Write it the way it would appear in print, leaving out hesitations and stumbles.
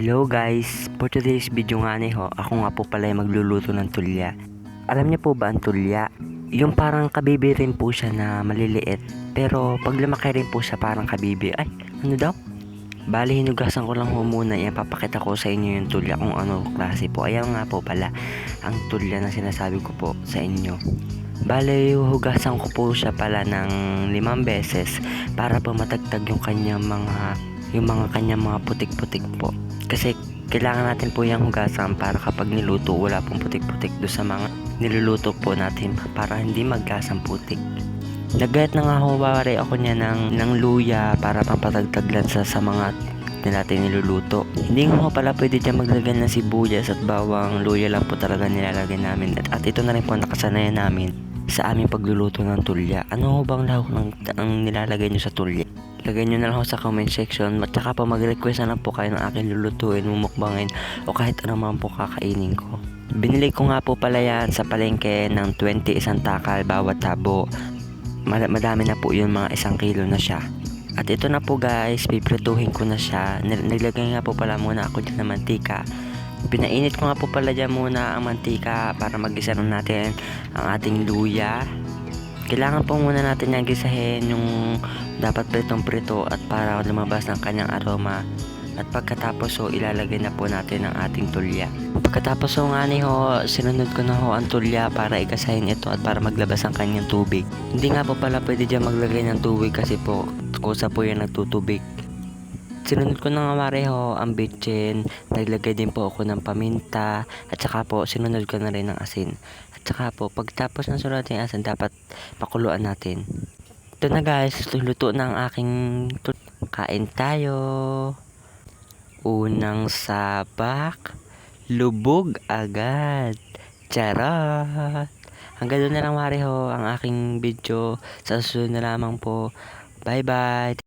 Hello guys, for today's video nga ako nga po pala yung magluluto ng tulya. Alam niyo po ba ang tulya? Yung parang kabibi rin po siya na maliliit, pero pag lumaki rin po siya parang kabibi. Ay, ano daw? Bali, hinugasan ko lang ho muna, ipapakita ko sa inyo yung tulya kung ano klase po. Ayan nga po pala, ang tulya na sinasabi ko po sa inyo. Bale, hugasan ko po siya pala ng 5 beses para po matagtag yung mga kanyang mga putik-putik po. Kasi kailangan natin po yung hugasan para kapag niluto wala pong putik-putik do sa mga niluluto po natin para hindi magkasang putik. Nagayat na nga ho bari ako niya ng luya para pampatagtag lang sa mga natin niluluto. Hindi nga pala pwede dyan maglagay ng sibuyas at bawang, luya lang po talaga nilalagay namin. At ito na rin po nakasanayan namin sa aming pagluluto ng tulya. Ano ho bang lahok ang nilalagay nyo sa tulya? Lagay nyo na lang ho sa comment section at saka po mag-request na lang po kayo ng aking lulutuin, mumukbangin o kahit ano man po kakainin ko. Binili ko nga po pala yan sa palengke ng 20 isang takal bawat tabo. Madami na po yun, mga 1 kilo na siya. At ito na po guys, piprituhin ko na siya. Naglagay nga po pala muna ako dyan ng mantika. Pinainit ko nga po pala dyan muna ang mantika para mag-gisa natin ang ating luya. Kailangan po muna natin yung gisahin yung dapat pritong-prito at para lumabas ng kanyang aroma. At pagkatapos ilalagay na po natin ang ating tulya. Pagkatapos nga sinunod ko na ang tulya para igasahin ito at para maglabas ang kanyang tubig. Hindi nga po pala pwede dyan maglagay ng tubig kasi po kusa po yan nagtutubig. Sinunod ko na nga ang bitchin, naglagay din po ako ng paminta, at saka po sinunod ko na rin ng asin. At saka po pagtapos ng sunod ng asin dapat pakuluan natin. Ito na guys, luto na ang aking kain tayo. Unang sabak, lubog agad. Charot! Hanggang doon na lang ang aking video. Sa susunod na lamang po. Bye bye!